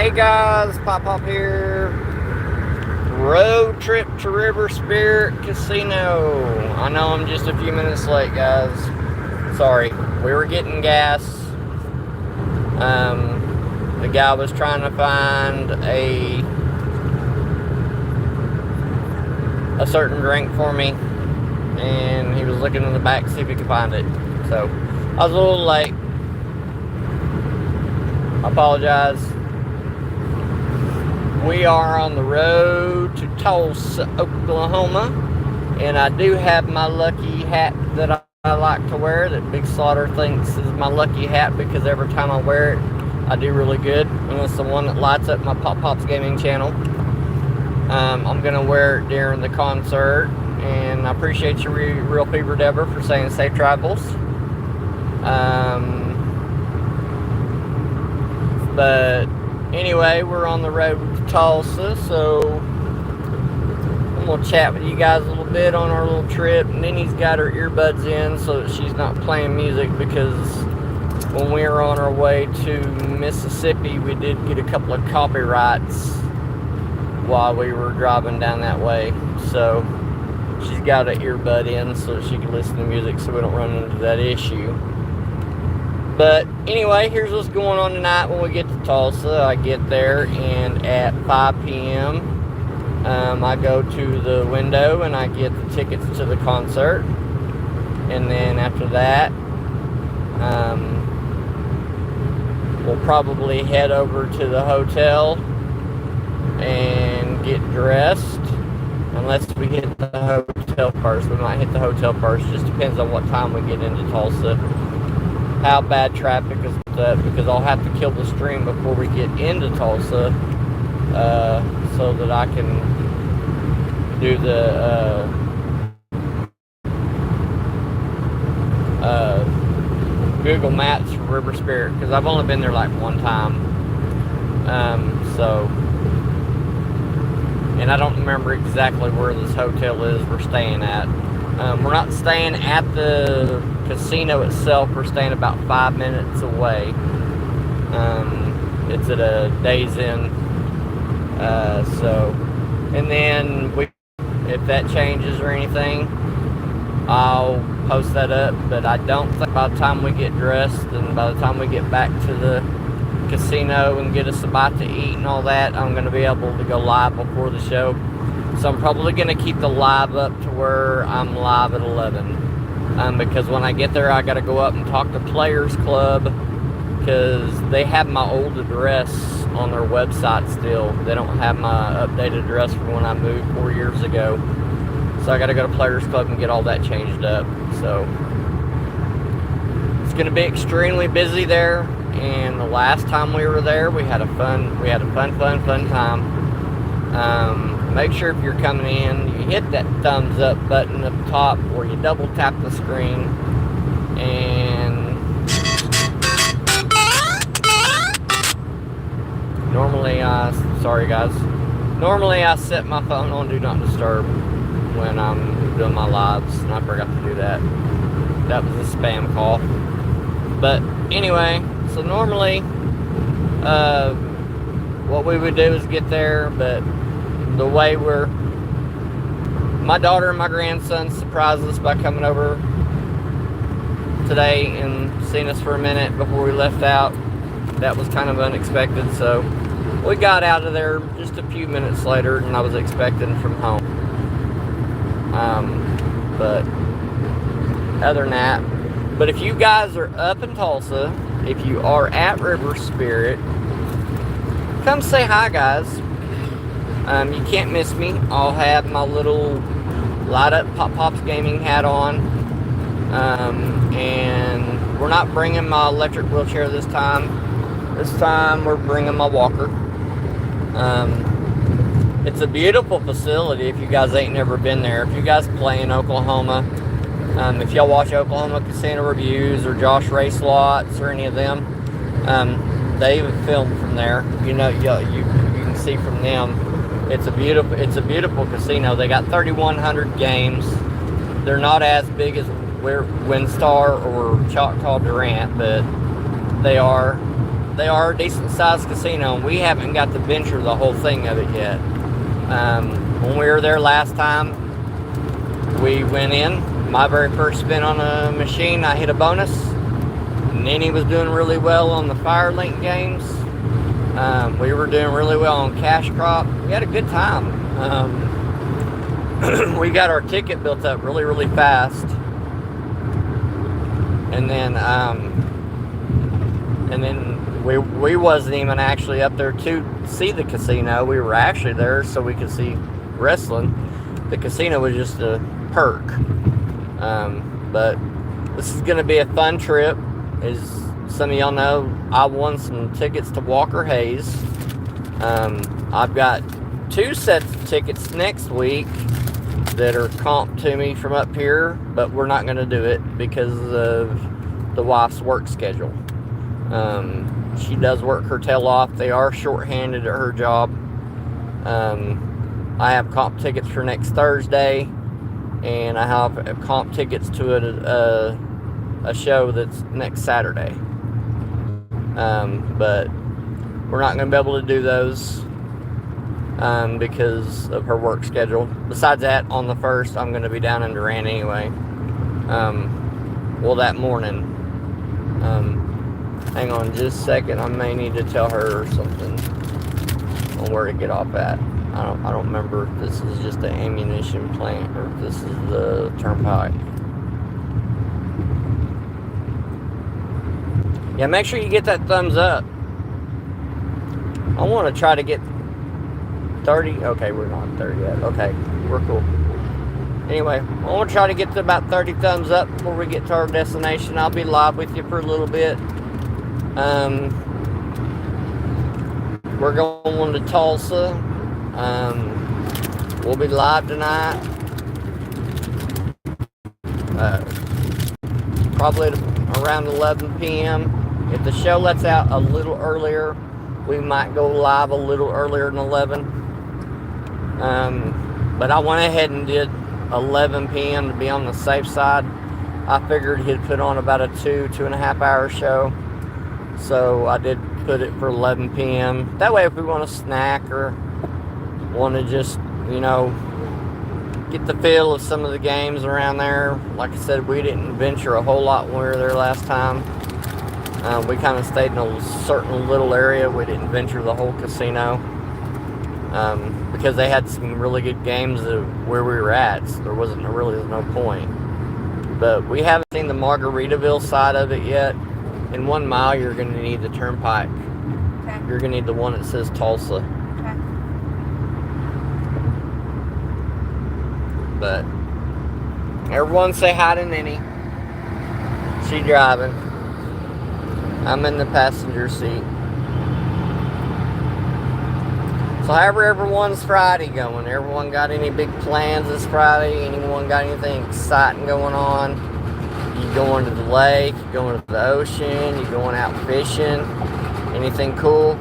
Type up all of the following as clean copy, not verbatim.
Hey guys, Pop here. Road trip to River Spirit Casino. I know I'm just a few minutes late, guys. Sorry, we were getting gas. The guy was trying to find a certain drink for me, and he was looking in the back to see if he could find it. So I was a little late. I apologize. We are on the road to Tulsa, Oklahoma, and I do have my lucky hat that I like to wear that Big Slaughter thinks is my lucky hat because every time I wear it, I do really good. And it's the one that lights up my Pop Pops Gaming channel. I'm going to wear it during the concert, and I appreciate you, Real Fever Deborah, for saying safe travels. But anyway, we're on the road to Tulsa, so I'm going to chat with you guys a little bit on our little trip. And Nenny's got her earbuds in so that she's not playing music, because when we were on our way to Mississippi, we did get a couple of copyrights while we were driving down that way. So she's got an earbud in so that she can listen to music so we don't run into that issue. But anyway, here's what's going on tonight when we get to Tulsa. I get there, and at 5 p.m., I go to the window and I get the tickets to the concert. And then after that, we'll probably head over to the hotel and get dressed. Unless we hit the hotel first. We might hit the hotel first. Just depends on what time we get into Tulsa. How bad traffic is up, because I'll have to kill the stream before we get into Tulsa, so that I can do the Google Maps for River Spirit, because I've only been there like one time, and I don't remember exactly where this hotel is we're staying at. We're not staying at the casino itself. We're staying about 5 minutes away. It's at a Days Inn. And then if that changes or anything, I'll post that up. But I don't think by the time we get dressed and by the time we get back to the casino and get us a bite to eat and all that, I'm going to be able to go live before the show. So I'm probably going to keep the live up to where I'm live at 11. Because when I get there, I got to go up and talk to Players Club, because they have my old address on their website still. They don't have my updated address from when I moved 4 years ago. So I got to go to Players Club and get all that changed up. So it's going to be extremely busy there. And the last time we were there, we had a fun time. Make sure if you're coming in, you hit that thumbs up button up top, or you double tap the screen. And normally I set my phone on Do Not Disturb when I'm doing my lives, and I forgot to do that. That was a spam call. But anyway, so normally what we would do is get there, but the way my daughter and my grandson surprised us by coming over today and seeing us for a minute before we left out. That was kind of unexpected, so we got out of there just a few minutes later than I was expecting from home. But other than that, but if you guys are up in Tulsa, if you are at River Spirit, come say hi, guys. You can't miss me. I'll have my little light up Pop Pops Gaming hat on. And we're not bringing my electric wheelchair this time. This time we're bringing my walker. It's a beautiful facility if you guys ain't never been there. If you guys play in Oklahoma, if y'all watch Oklahoma Casino Reviews or Josh Ray Slots or any of them, they filmed from there. You can see from them. It's a beautiful casino. They got 3,100 games. They're not as big as WinStar or Choctaw Durant, but they are they are a decent sized casino, and we haven't got to venture the whole thing of it yet. When we were there last time, we went in. My very first spin on a machine, I hit a bonus. Nenny was doing really well on the Firelink games. We were doing really well on Cash Crop. We had a good time. We got our ticket built up really, really fast. And then we wasn't even actually up there to see the casino. We were actually there so we could see wrestling. The casino was just a perk. But this is going to be a fun trip. As some of y'all know, I won some tickets to Walker Hayes. I've got 2 sets of tickets next week that are comped to me from up here, but we're not going to do it because of the wife's work schedule. She does work her tail off. They are short-handed at her job. I have comp tickets for next Thursday, and I have comp tickets to a show that's next Saturday. But we're not going to be able to do those because of her work schedule. Besides that, on the 1st, I'm going to be down in Durant anyway. Well, that morning. Hang on just a second. I may need to tell her something on where to get off at. I don't remember if this is just the ammunition plant or if this is the turnpike. Yeah, make sure you get that thumbs up. I want to try to get 30. Okay, we're not 30 yet. Okay, we're cool. Anyway, I want to try to get to about 30 thumbs up before we get to our destination. I'll be live with you for a little bit. We're going to Tulsa. We'll be live tonight. Probably around 11 p.m. If the show lets out a little earlier, we might go live a little earlier than 11. But I went ahead and did 11 p.m. to be on the safe side. I figured he'd put on about a 2.5 hour show. So I did put it for 11 p.m. That way if we want a snack or want to just, get the feel of some of the games around there. Like I said, we didn't venture a whole lot when we were there last time. We kind of stayed in a certain little area. We didn't venture the whole casino because they had some really good games of where we were at, so there was no point. But we haven't seen the Margaritaville side of it yet. In 1 mile, you're going to need the turnpike. Okay. You're going to need the one that says Tulsa. Okay. But everyone say hi to Nenny. She driving. I'm in the passenger seat. So however everyone's Friday going, everyone got any big plans this Friday? Anyone got anything exciting going on? You going to the lake? You going to the ocean? You going out fishing? Anything cool?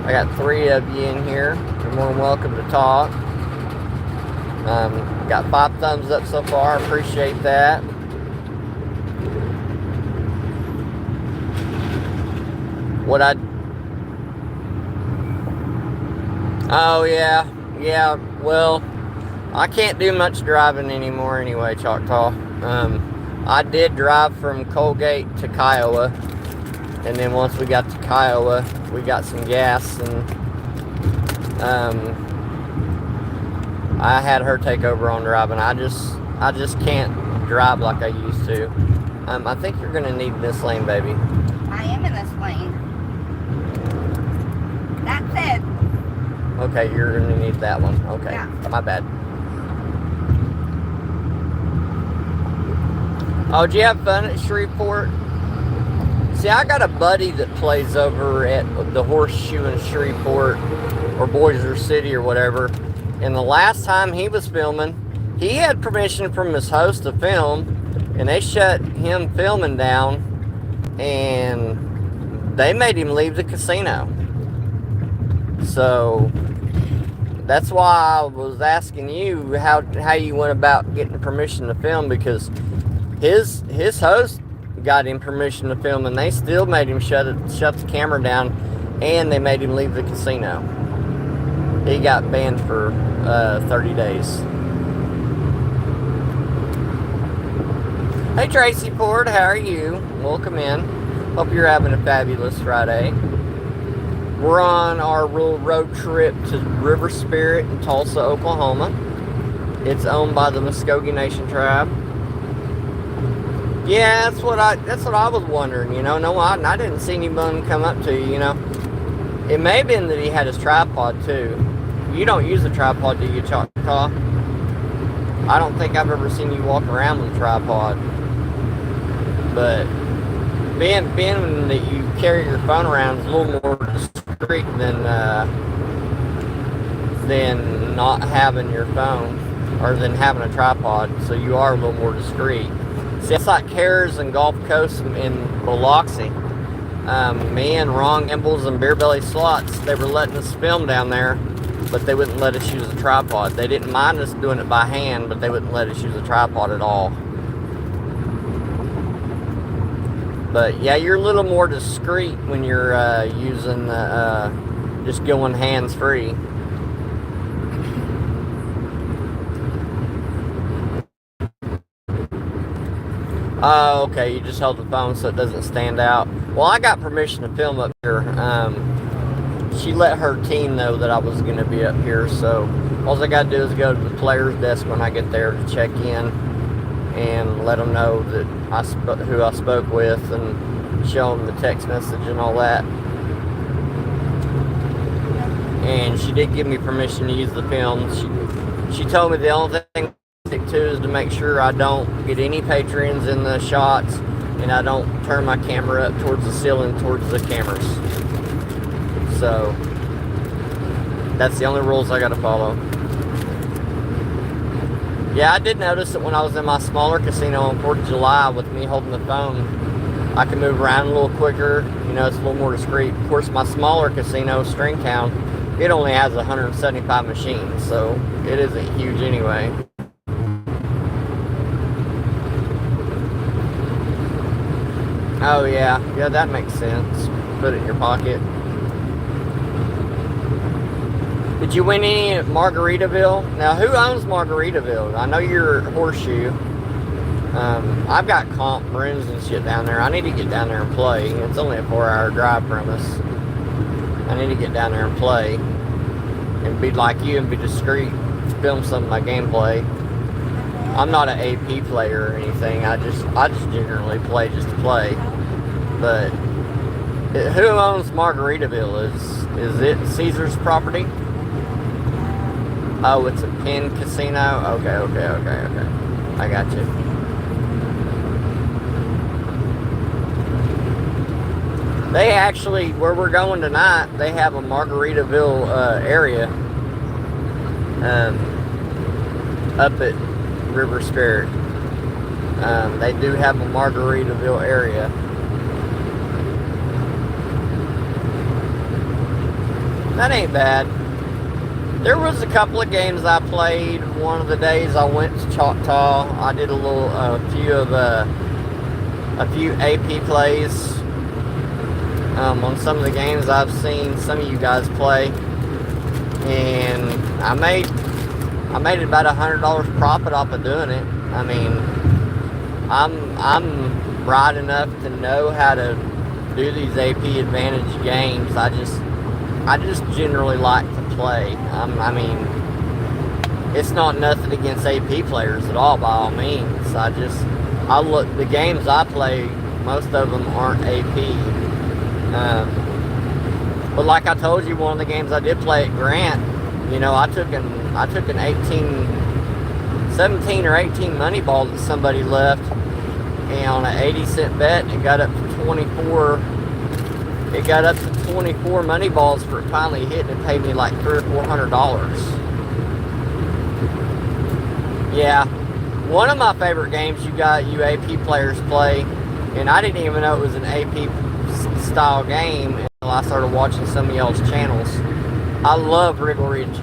I got 3 of you in here. You're more than welcome to talk. Got 5 thumbs up so far. I appreciate that. Oh yeah, well, I can't do much driving anymore anyway, Choctaw. I did drive from Colgate to Kiowa, and then once we got to Kiowa, we got some gas, and I had her take over on driving. I just can't drive like I used to. I think you're gonna need this lane, baby. I am in this lane. That's it. Okay, you're gonna need that one. Okay, yeah. My bad. Oh, did you have fun at Shreveport? See, I got a buddy that plays over at the Horseshoe in Shreveport, or Bossier City, or whatever. And the last time he was filming, he had permission from his host to film, and they shut him filming down, and they made him leave the casino. So that's why I was asking you how you went about getting permission to film, because his host got him permission to film, and they still made him shut the camera down, and they made him leave the casino. He got banned for 30 days. Hey Tracy Ford, how are you? Welcome in. Hope you're having a fabulous Friday. We're on our little road trip to River Spirit in Tulsa, Oklahoma. It's owned by the Muskogee Nation tribe. Yeah, that's what I was wondering, you know. No, I didn't see anyone come up to you, you know. It may have been that he had his tripod too. You don't use a tripod, do you, Choctaw? I don't think I've ever seen you walk around with a tripod. But being that you carry your phone around is a little more discreet than not having your phone, or than having a tripod, so you are a little more discreet. See, it's like Harris and Gulf Coast in Biloxi. Me and Ron Gimbals and Beer Belly Slots, they were letting us film down there, but they wouldn't let us use a tripod. They didn't mind us doing it by hand, but they wouldn't let us use a tripod at all. But yeah, you're a little more discreet when you're using just going hands-free. Oh, okay, you just held the phone so it doesn't stand out. Well, I got permission to film up here. She let her team know that I was going to be up here, so all I got to do is go to the player's desk when I get there to check in and let them know that who I spoke with, and show them the text message and all that. And she did give me permission to use the film. She told me the only thing I stick to is to make sure I don't get any patrons in the shots, and I don't turn my camera up towards the ceiling, towards the cameras. So that's the only rules I got to follow. Yeah, I did notice that when I was in my smaller casino on 4th of July with me holding the phone, I can move around a little quicker. You know, it's a little more discreet. Of course, my smaller casino, Stringtown, it only has 175 machines, so it isn't huge anyway. Oh yeah, that makes sense. Put it in your pocket. Did you win any at Margaritaville? Now, who owns Margaritaville? I know you're Horseshoe. I've got comp rooms and shit down there. I need to get down there and play. It's only a 4-hour drive from us. I need to get down there and play. And be like you and be discreet. Film some of my gameplay. I'm not an AP player or anything. I just generally play just to play. But who owns Margaritaville? Is it Caesar's property? Oh, it's a Penn casino? Okay. I got you. They actually, where we're going tonight, they have a Margaritaville area up at River Spirit. They do have a Margaritaville area. That ain't bad. There was a couple of games I played. One of the days I went to Choctaw, I did a few AP plays on some of the games I've seen some of you guys play, and I made about $100 profit off of doing it. I mean, I'm bright enough to know how to do these AP Advantage games. I just generally like to play. I mean, it's not nothing against AP players at all, by all means. I look, the games I play, most of them aren't AP. But like I told you, one of the games I did play at Grant, you know, I took an 17 or 18 money ball that somebody left, and on an 80-cent bet, it got up to 24. It got up to 24 money balls for it finally hit, and it paid me like $300 or $400. Yeah, one of my favorite games you AP players play, and I didn't even know it was an AP style game until I started watching some of y'all's channels. I love Regal Riches.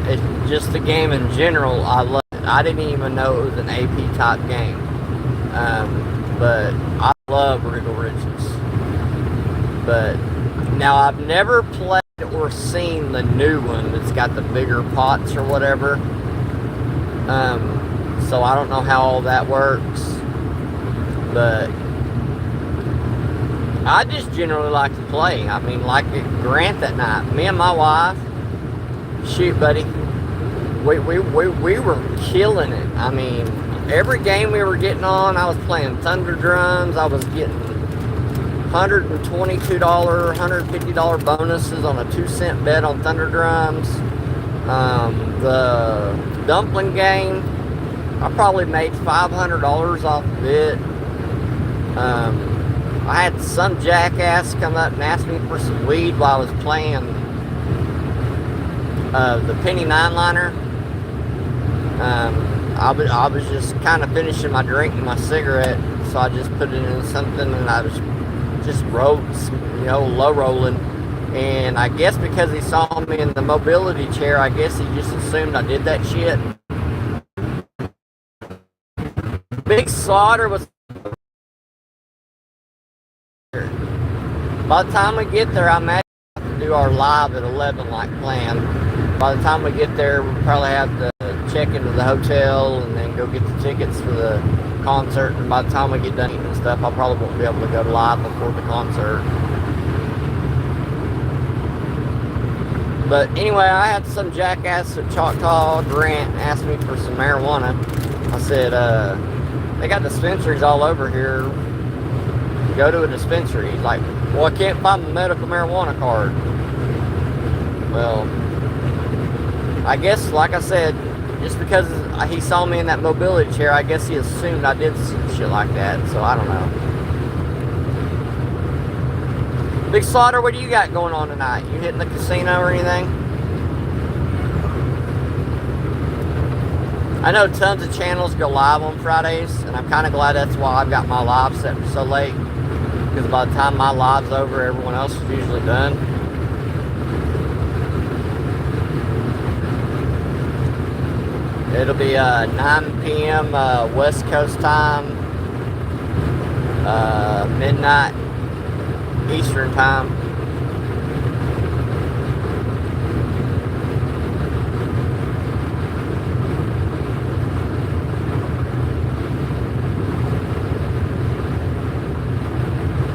It's just the game in general. I love it. I didn't even know it was an AP type game. But I love Regal Riches. But now I've never played or seen the new one that's got the bigger pots or whatever. So I don't know how all that works. But I just generally like to play. I mean, like at Grant that night, me and my wife, shoot, buddy, we were killing it. I mean, every game we were getting on, I was playing Thunder Drums. I was getting $122, $150 bonuses on a 2-cent bet on Thunder Drums. The dumpling game, I probably made $500 off of it. I had some jackass come up and ask me for some weed while I was playing the penny 9-liner. I was just kind of finishing my drink and my cigarette, so I just put it in something, and I was just low rolling. And I guess because he saw me in the mobility chair, I guess he just assumed I did that shit. Big Slaughter was. By the time we get there, I'm actually going to do our live at 11 like planned. By the time we get there, we'll probably have to check into the hotel and then go get the tickets for the concert. And by the time we get done eating and stuff, I probably won't be able to go live before the concert. But anyway, I had some jackass at Choctaw Grant ask me for some marijuana. I said, they got dispensaries all over here. Go to a dispensary. He's like, well, I can't find the medical marijuana card. Well, I guess, like I said, just because he saw me in that mobility chair, I guess he assumed I did some shit like that. So I don't know. Big Slaughter, what do you got going on tonight? You hitting the casino or anything? I know tons of channels go live on Fridays, and I'm kind of glad that's why I've got my live set for so late. Because by the time my live's over, everyone else is usually done. It'll be 9 p.m. West Coast time, midnight Eastern time.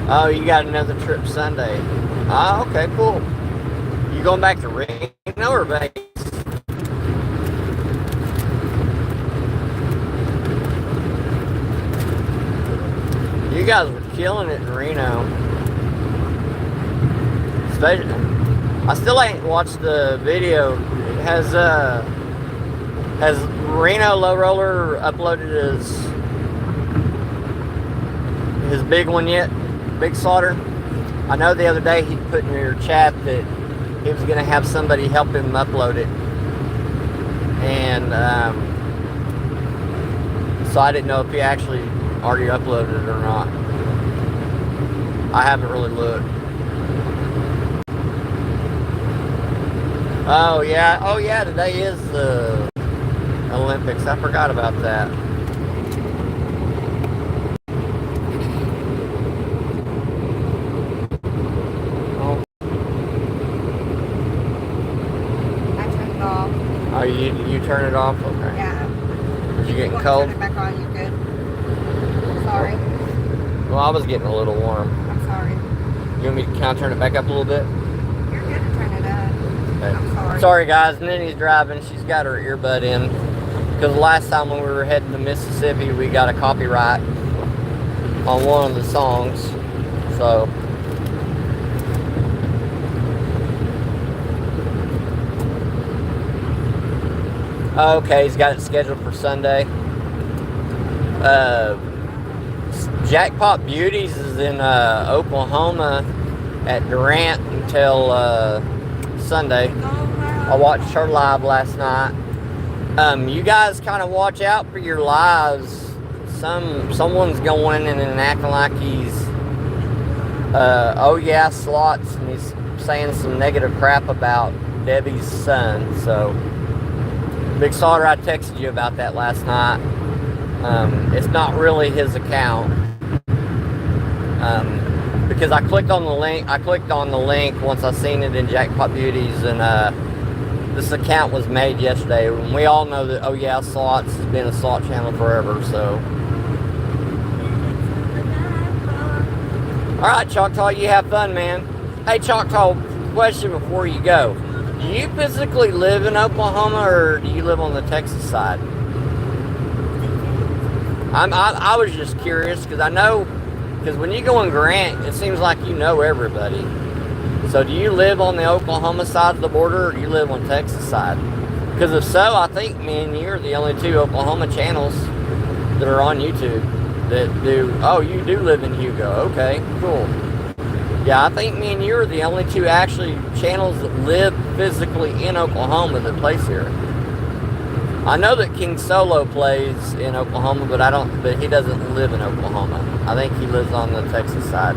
Oh, you got another trip Sunday. Oh, okay, cool. You going back to Reno or Vegas? You guys were killing it in Reno. Especially, I still ain't watched the video. Has Reno Low Roller uploaded his big one yet? Big Slaughter? I know the other day he put in your chat that he was going to have somebody help him upload it. And so I didn't know if he actually already uploaded it or not. I haven't really looked. Oh yeah, today is the Olympics. I forgot about that. Oh, you turn it off? Okay. Yeah. Is you getting cold? Turn it back on, you good? Sorry. Well, I was getting a little warm. I'm sorry. You want me to kind of turn it back up a little bit? You're good to turn it up. Okay. I'm sorry. Sorry, guys. Nenny's driving. She's got her earbud in. Because last time when we were heading to Mississippi, we got a copyright on one of the songs. So... Okay, he's got it scheduled for Sunday. Jackpot Beauties is in Oklahoma at Durant until Sunday. I watched her live last night. You guys kind of watch out for your lives. Someone's going in and acting like he's oh yeah slots, and he's saying some negative crap about Debbie's son. So Big Sauter, I texted you about that last night. It's not really his account. Because I clicked on the link once I seen it in Jackpot Beauties, and this account was made yesterday. And we all know that, oh yeah, slots has been a slot channel forever, so. Alright, Choctaw, you have fun, man. Hey, Choctaw, question before you go. Do you physically live in Oklahoma, or do you live on the Texas side? I was just curious, because I know, because when you go in Grant, it seems like you know everybody. So do you live on the Oklahoma side of the border, or do you live on Texas side? Because if so, I think me and you are the only two Oklahoma channels that are on YouTube that do. Oh, you do live in Hugo. Okay, cool. Yeah, I think me and you are the only two actually channels that live physically in Oklahoma that plays here. I know that King Solo plays in Oklahoma, but he doesn't live in Oklahoma. I think he lives on the Texas side.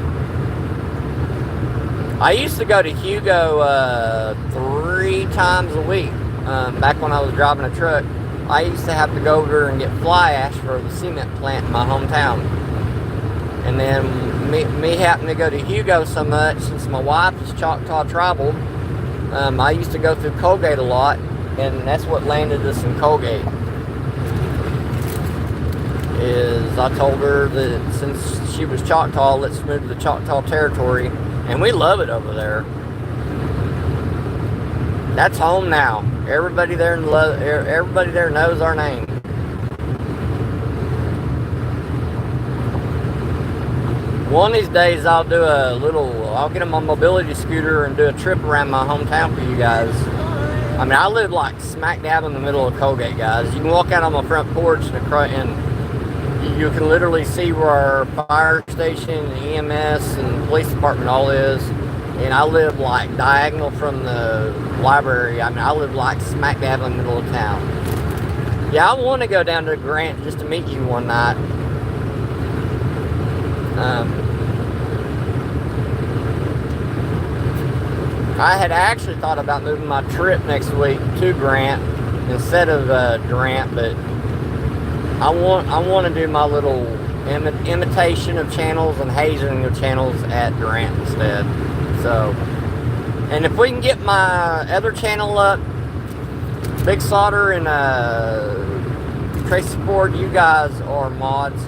I used to go to Hugo 3 times a week. Back when I was driving a truck, I used to have to go over and get fly ash for the cement plant in my hometown. And then me happened to go to Hugo so much, since my wife is Choctaw tribal, I used to go through Colgate a lot, and that's what landed us in Colgate. Is I told her that since she was Choctaw, let's move to the Choctaw territory, and we love it over there. That's home now. Everybody there knows our name. One of these days I'll get on my mobility scooter and do a trip around my hometown for you guys. I mean, I live like smack dab in the middle of Colgate, guys. You can walk out on my front porch and you can literally see where our fire station, EMS, and police department all is. And I live like diagonal from the library. I mean, I live like smack dab in the middle of town. Yeah, I want to go down to Grant just to meet you one night. I had actually thought about moving my trip next week to Grant instead of Durant, but I want to do my little imitation of channels and hazing of channels at Durant instead. So, and if we can get my other channel up, Big Sauter and Tracy Ford, you guys are mods.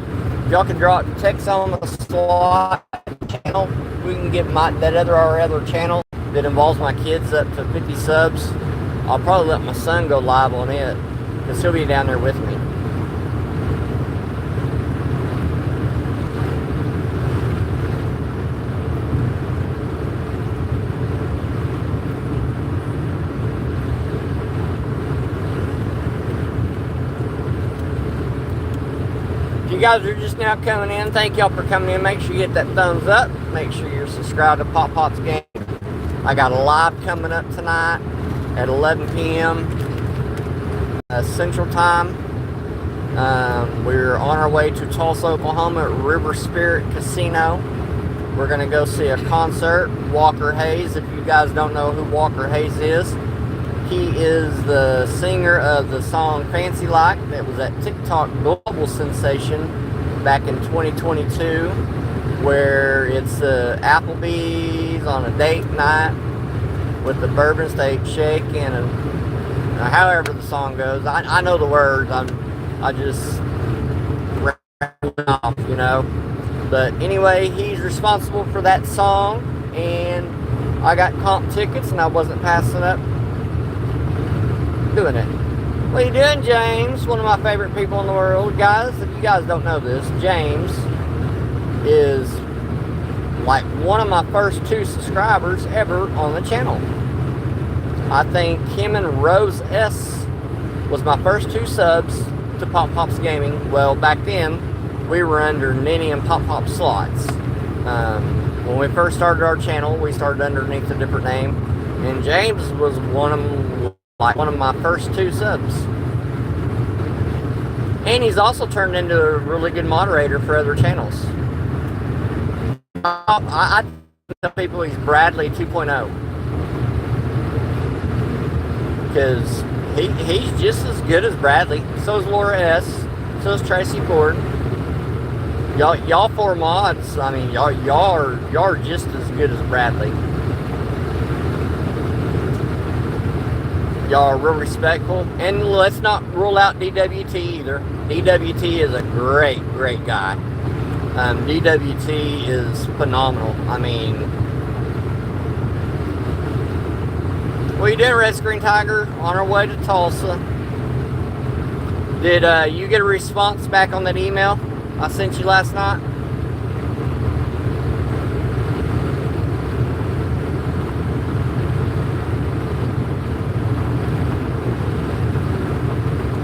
If y'all can text on the slot channel, we can get our other channel that involves my kids up to 50 subs. I'll probably let my son go live on it, because he'll be down there with me. If you guys are just now coming in, thank y'all for coming in. Make sure you hit that thumbs up. Make sure you're subscribed to Pop Pop's Game. I got a live coming up tonight at 11 p.m. Central Time. We're on our way to Tulsa, Oklahoma at River Spirit Casino. We're going to go see a concert. Walker Hayes, if you guys don't know who Walker Hayes is, he is the singer of the song Fancy Like that was at TikTok global sensation back in 2022, where it's Applebee's on a date night with the bourbon steak shake and however the song goes. I know the words. I just rattle off, you know. But anyway, he's responsible for that song, and I got comp tickets, and I wasn't passing up doing it. What are you doing, James? One of my favorite people in the world. Guys, if you guys don't know this, James is like one of my first 2 subscribers ever on the channel. I think him and Rose S was my first 2 subs to Pop Pop's Gaming. Well, back then we were under Ninny and Pop Pop Slots. When we first started our channel, we started underneath a different name, and James was one of my first 2 subs. And he's also turned into a really good moderator for other channels. I tell people he's Bradley 2.0. Because he's just as good as Bradley. So is Laura S. So is Tracy Ford. Y'all four mods. I mean, y'all are just as good as Bradley. Y'all are real respectful, and let's not rule out DWT either. DWT is a great guy. DWT is phenomenal. I mean, what are you doing, Red Screen Tiger? On our way to Tulsa. Did you get a response back on that email I sent you last night?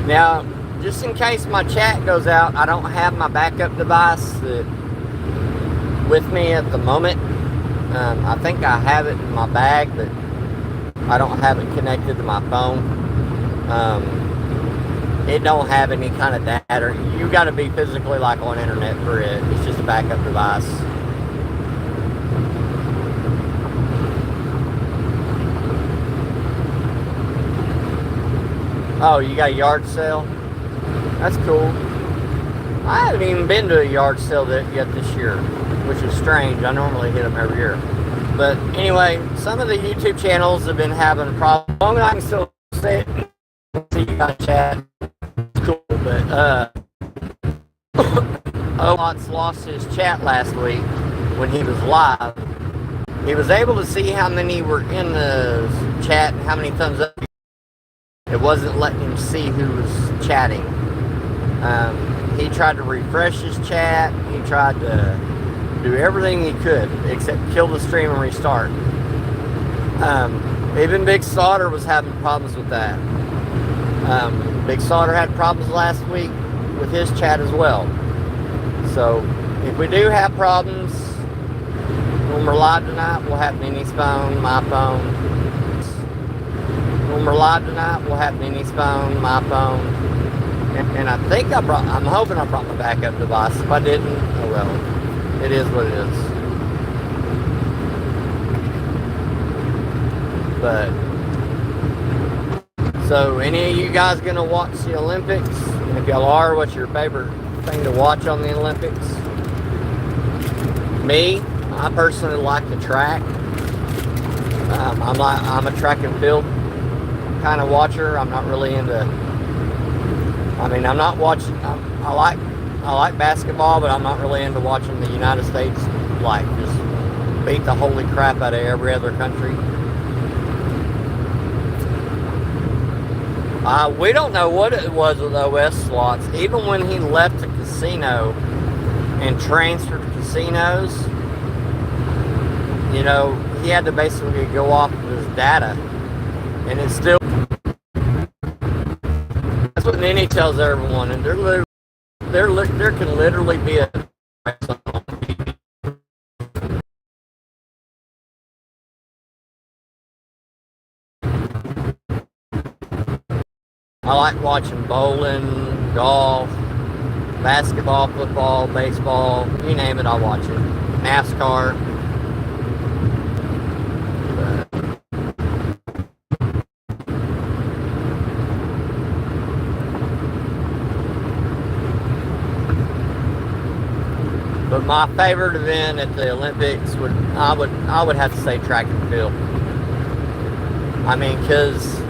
Now, just in case my chat goes out, I don't have my backup device with me at the moment. I think I have it in my bag, but I don't have it connected to my phone. It don't have any kind of data. You got to be physically like on internet for it. It's just a backup device. Oh, you got a yard sale? That's cool. I haven't even been to a yard sale yet this year, which is strange. I normally hit them every year. But anyway, some of the YouTube channels have been having problems. I can still say it. See you guys chat. It's cool, but Olot's lost his chat last week when he was live. He was able to see how many were in the chat and how many thumbs up. It wasn't letting him see who was chatting. He tried to refresh his chat. He tried to do everything he could except kill the stream and restart. Even Big Slaughter was having problems with that. Big Slaughter had problems last week with his chat as well. So if we do have problems when we're live tonight, we'll have Nini's phone, my phone. When we're live tonight, we'll have Nini's phone, my phone, and I think I'm hoping I brought my backup device. If I didn't, oh well, it is what it is. But, so any of you guys gonna watch the Olympics? And if y'all are, what's your favorite thing to watch on the Olympics? Me, I personally like the track. I'm a track and field kind of watcher. I'm not really into. I mean, I'm not watching. I like basketball, but I'm not really into watching the United States like just beat the holy crap out of every other country. We don't know what it was with OS slots. Even when he left the casino and transferred to casinos, you know, he had to basically go off of his data, and it's still. That's what Nini tells everyone, and there can literally be a. I like watching bowling, golf, basketball, football, baseball, you name it, I'll watch it. NASCAR. But my favorite event at the Olympics I would have to say track and field. I mean, because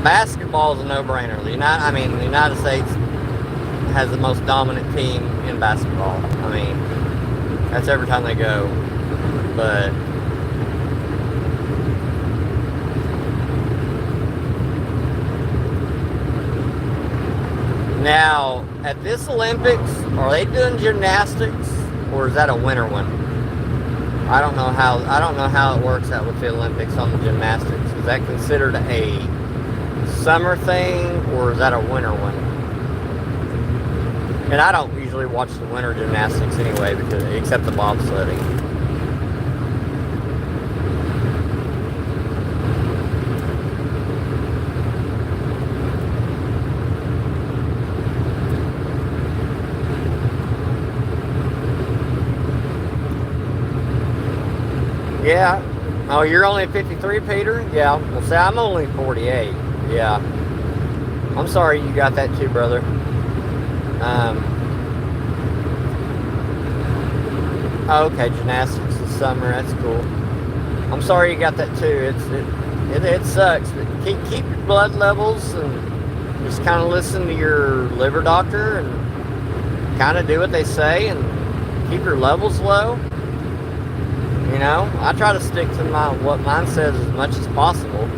basketball is a no-brainer. The United States has the most dominant team in basketball. I mean, that's every time they go. But now, at this Olympics, are they doing gymnastics, or is that a winter one? I don't know how it works out with the Olympics on the gymnastics. Is that considered a summer thing, or is that a winter one? And I don't usually watch the winter gymnastics anyway, because except the bobsledding. Yeah, Oh, you're only 53, Peter? Yeah. Well, see, I'm only 48. Yeah. I'm sorry you got that too, brother. Oh, okay, gymnastics this summer. That's cool. I'm sorry you got that too. It sucks. But keep your blood levels and just kind of listen to your liver doctor and kind of do what they say and keep your levels low. You know, I try to stick to what mine says as much as possible.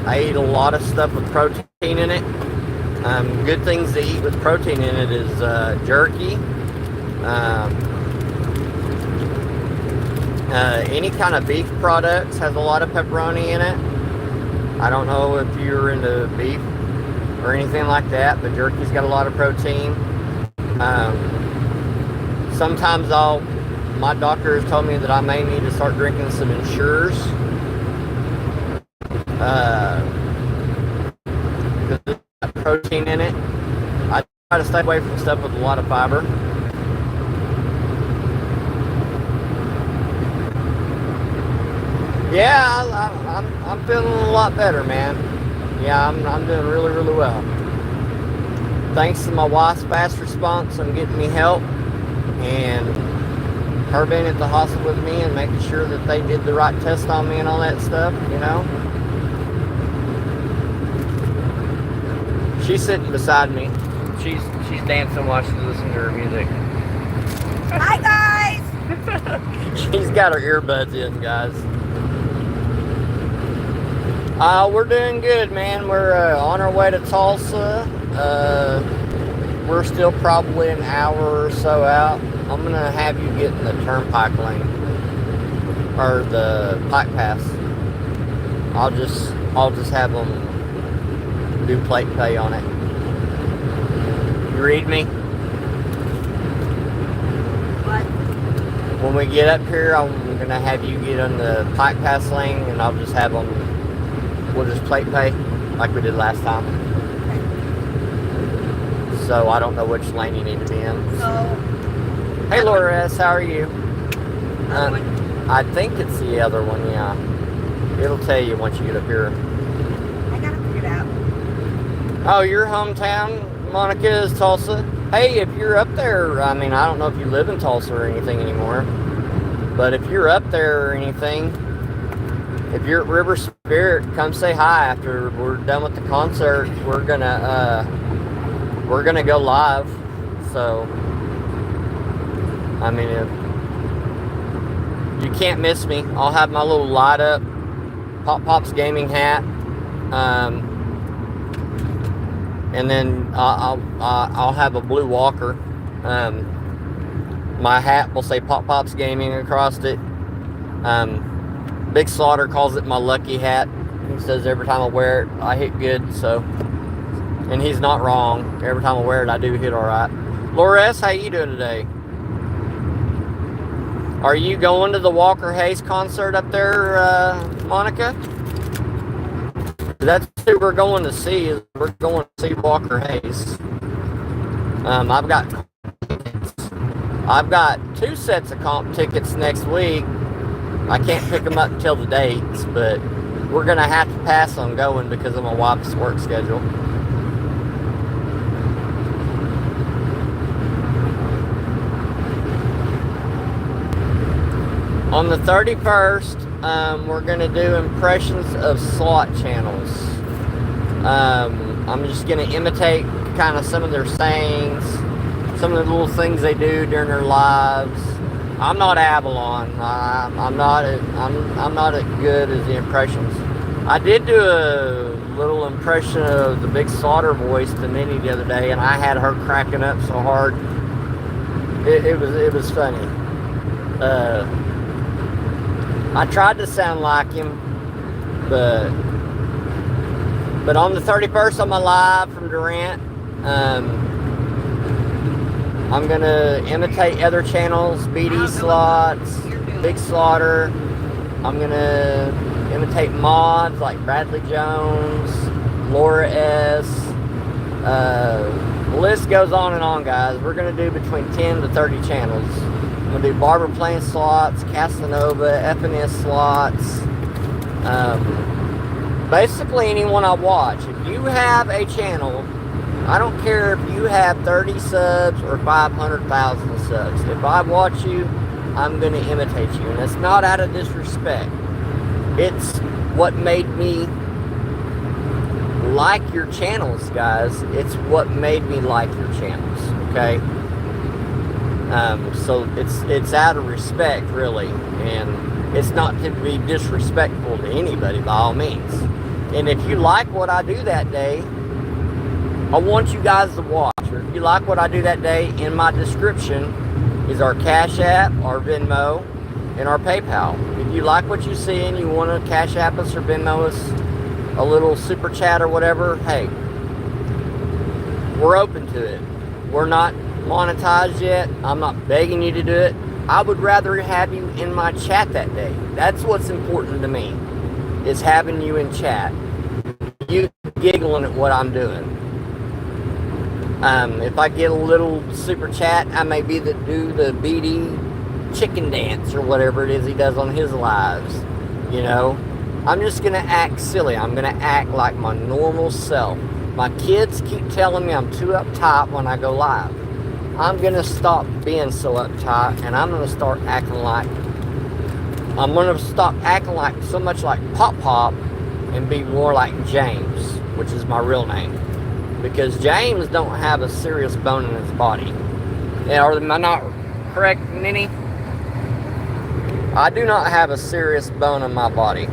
I eat a lot of stuff with protein in it. Good things to eat with protein in it is jerky. Any kind of beef products has a lot of pepperoni in it. I don't know if you're into beef or anything like that, but jerky's got a lot of protein. Sometimes my doctor has told me that I may need to start drinking some Ensures. Because it's got protein in it. I try to stay away from stuff with a lot of fiber. Yeah, I'm feeling a lot better, man. Yeah, I'm doing really, really well. Thanks to my wife's fast response on getting me help and her being at the hospital with me and making sure that they did the right test on me and all that stuff, you know. She's sitting beside me. She's dancing while she's listening to her music. Hi, guys! She's got her earbuds in, guys. We're doing good, man. We're on our way to Tulsa. We're still probably an hour or so out. I'm gonna have you get in the turnpike lane or the pike pass. I'll just have them do plate pay on it. You read me? What? When we get up here, I'm gonna have you get on the pike pass lane, and I'll just have them. We'll just plate pay like we did last time. Okay. So I don't know which lane you need to be in. So. Hey, Laura S., how are you? One. I think it's the other one, yeah. It'll tell you once you get up here. I got it figured out. Oh, your hometown, Monica, is Tulsa? Hey, if you're up there, I mean, I don't know if you live in Tulsa or anything anymore, but if you're up there or anything, if you're at River Spirit, come say hi after we're done with the concert. We're gonna go live, so... I mean, you can't miss me. I'll have my little light up Pop's gaming hat, and then I'll have a blue walker. My hat will say Pop's Gaming across it. Big Slaughter calls it my lucky hat. He says every time I wear it, I hit good. So, and he's not wrong. Every time I wear it, I do hit all right. Laura S., how you doing today? Are you going to the Walker Hayes concert up there, Monica? That's who we're going to see. We're going to see Walker Hayes. I've got 2 sets of comp tickets next week. I can't pick them up until the dates, but we're going to have to pass on going because of my wife's work schedule. On the 31st, we're going to do impressions of slot channels. I'm just going to imitate kind of some of their sayings, some of the little things they do during their lives. I'm not Avalon. I'm not as good as the impressions. I did do a little impression of the Big Slaughter voice to Minnie the other day, and I had her cracking up so hard. It was funny. I tried to sound like him, but on the 31st on my live from Durant, I'm gonna imitate other channels, BD Slots, Big Slaughter. I'm gonna imitate mods like Bradley Jones, Laura S., The list goes on, guys. We're going to do between 10 to 30 channels. We'll do barber playing slots, Casanova, FNS slots. Basically anyone I watch. If you have a channel, I don't care if you have 30 subs or 500,000 subs. If I watch you, I'm going to imitate you. And it's not out of disrespect. It's what made me like your channels, guys. It's what made me like your channels, okay? So it's out of respect, really. And it's not to be disrespectful to anybody, by all means. And if you like what I do that day, I want you guys to watch. Or if you like what I do that day, in my description is our Cash App, our Venmo, and our PayPal. If you like what you see and you want to Cash App us or Venmo us a little super chat or whatever, hey, we're open to it. We're not monetized yet. I'm not begging you to do it. I would rather have you in my chat that day. That's what's important to me, is having you in chat. You giggling at what I'm doing. If I get a little super chat, I may be do the BD chicken dance or whatever it is he does on his lives. You know, I'm just going to act silly. I'm going to act like my normal self. My kids keep telling me I'm too uptight when I go live. I'm going to stop being so uptight, and I'm going to start acting like, I'm going to stop acting like so much like Pop Pop and be more like James, which is my real name. Because James don't have a serious bone in his body. Am I not correct, Ninny? I do not have a serious bone in my body.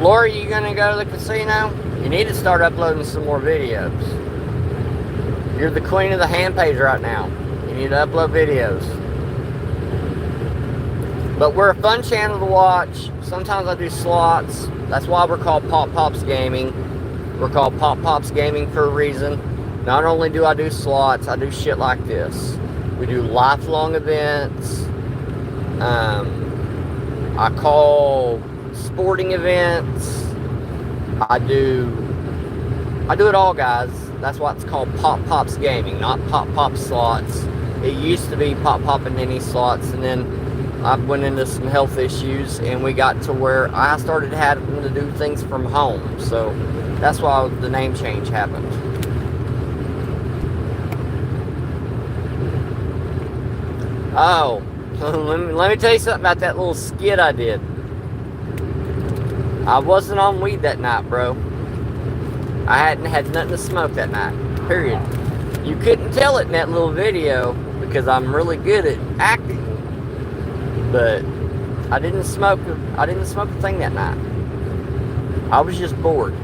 Laura, you gonna go to the casino? You need to start uploading some more videos. You're the queen of the hand page right now. You need to upload videos. But we're a fun channel to watch. Sometimes I do slots. That's why we're called Pop Pops Gaming. We're called Pop Pops Gaming for a reason. Not only do I do slots, I do shit like this. We do lifelong events. I call sporting events. I do it all, guys. That's why it's called Pop Pops Gaming, not Pop Pop Slots. It used to be Pop Pop and Ninny Slots, and then I went into some health issues, and we got to where I started having to do things from home. So that's why the name change happened. Oh, let me tell you something about that little skit I did. I wasn't on weed that night, bro. I hadn't had nothing to smoke that night, period. You couldn't tell it in that little video because I'm really good at acting. But I didn't smoke a thing that night. I was just bored.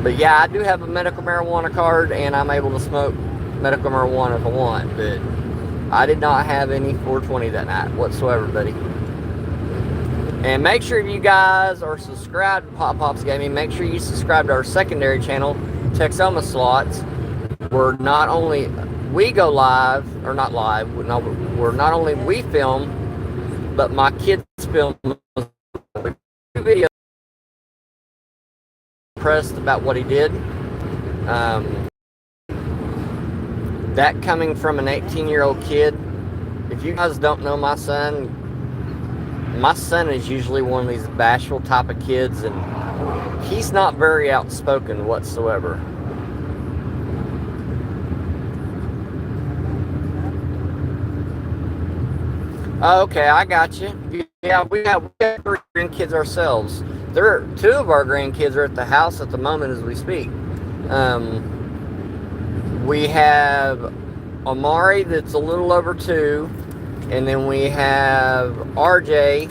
But yeah, I do have a medical marijuana card, and I'm able to smoke medical marijuana if I want. But I did not have any 420 that night whatsoever, buddy. And make sure if you guys are subscribed to Pop Pops Gaming, make sure you subscribe to our secondary channel, Texoma Slots. Where not only we go live, or not live, where not only we film, but my kids film videos. Impressed about what he did. That coming from an 18-year-old kid. If you guys don't know my son is usually one of these bashful type of kids, and he's not very outspoken whatsoever. Okay, I got you. Yeah, we got 3 grandkids ourselves. Two of our grandkids are at the house at the moment as we speak. We have Amari that's a little over 2, and then we have RJ.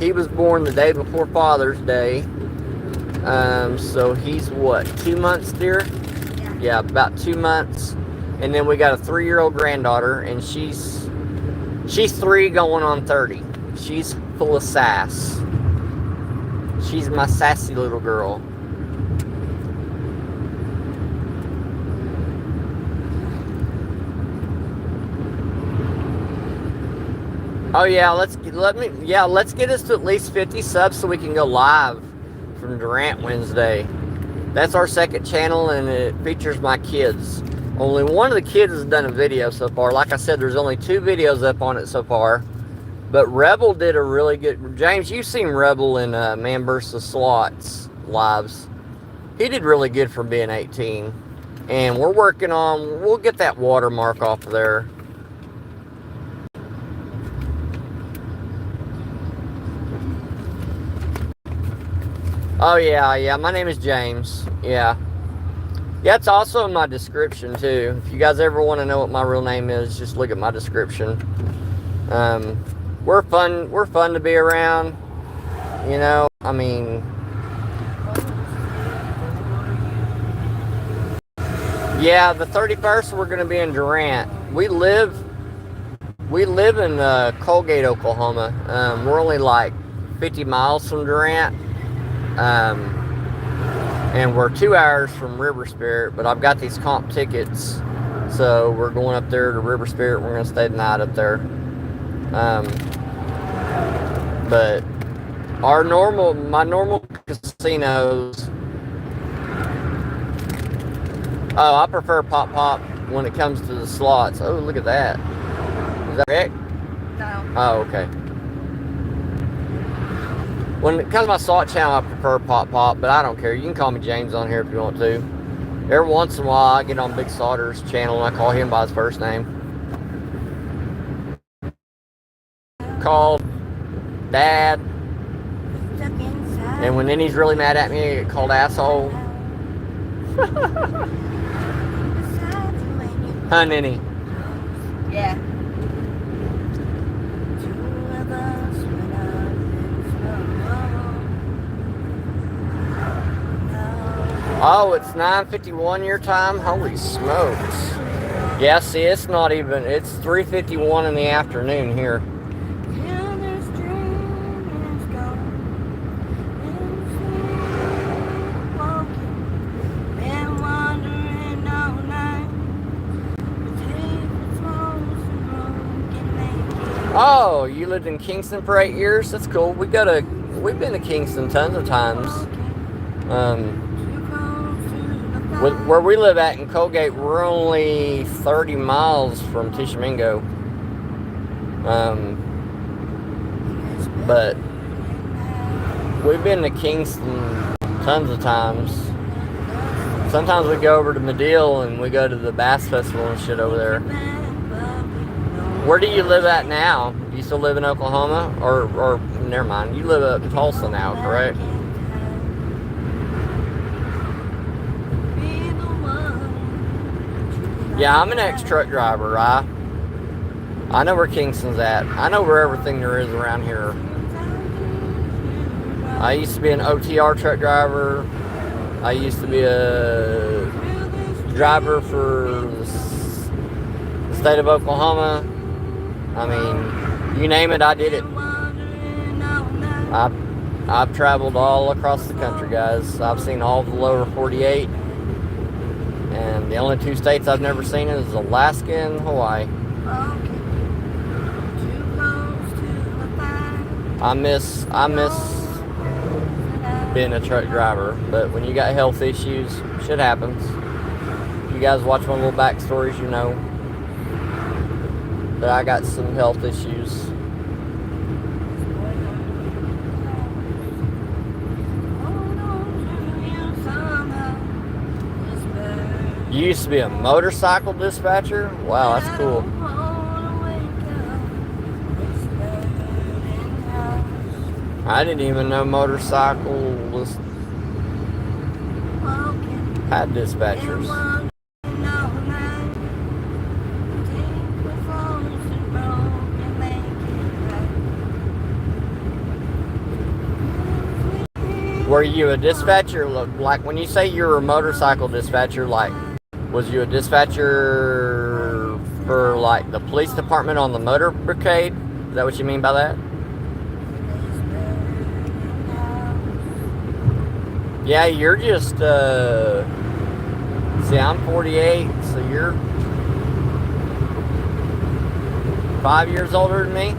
He was born the day before Father's Day. So he's what, 2 months, dear? Yeah, about 2 months. And then we got a 3-year-old granddaughter, and she's 3 going on 30. She's full of sass. She's my sassy little girl. Oh yeah, let's get us to at least 50 subs so we can go live from Durant Wednesday. That's our second channel, and it features my kids. Only one of the kids has done a video so far. Like I said, there's only 2 videos up on it so far. But Rebel did a really good... James, you've seen Rebel in Man vs. Slots lives. He did really good for being 18. And we're working on... We'll get that watermark off of there. Oh, yeah. My name is James. Yeah. Yeah, it's also in my description, too. If you guys ever want to know what my real name is, just look at my description. We're fun to be around. You know, I mean... Yeah, the 31st, we're going to be in Durant. We live in Colgate, Oklahoma. We're only like 50 miles from Durant. And we're 2 hours from River Spirit, but I've got these comp tickets, so we're going up there to River Spirit. We're going to stay the night up there. But my normal casinos, oh, I prefer Pop when it comes to the slots. Oh, look at that. Is that correct? No. Oh, okay. When it comes to my slot channel, I prefer Pop, but I don't care. You can call me James on here if you want to. Every once in a while, I get on Big Slaughter's channel and I call him by his first name. Called Dad. And when then he's really mad at me, I get called asshole. Huh, Ninny? Yeah. Oh, it's 9:51 your time? Holy smokes. Yeah, see, it's not even, it's 3:51 in the afternoon here. Oh, you lived in Kingston for 8 years? That's cool. We've been to Kingston tons of times. Where we live at in Colgate, we're only 30 miles from Tishomingo. But we've been to Kingston tons of times. Sometimes we go over to Medill and we go to the Bass Festival and shit over there. Where do you live at now? You still live in Oklahoma? Or never mind, you live up in Tulsa now, correct? Yeah, I'm an ex-truck driver. I know where Kingston's at. I know where everything there is around here. I used to be an OTR truck driver. I used to be a driver for the state of Oklahoma. I mean, you name it, I did it. I've traveled all across the country, guys. I've seen all the lower 48. And the only 2 states I've never seen is Alaska and Hawaii. I miss being a truck driver, but when you got health issues, shit happens. If you guys watch my little backstories, you know that I got some health issues. You used to be a motorcycle dispatcher? Wow, that's cool. I didn't even know motorcycles had dispatchers. Were you a dispatcher? Like when you say you were a motorcycle dispatcher, like was you a dispatcher for like the police department on the motor brigade? Is that what you mean by that? Yeah, you're just see, I'm 48, so you're 5 years older than me.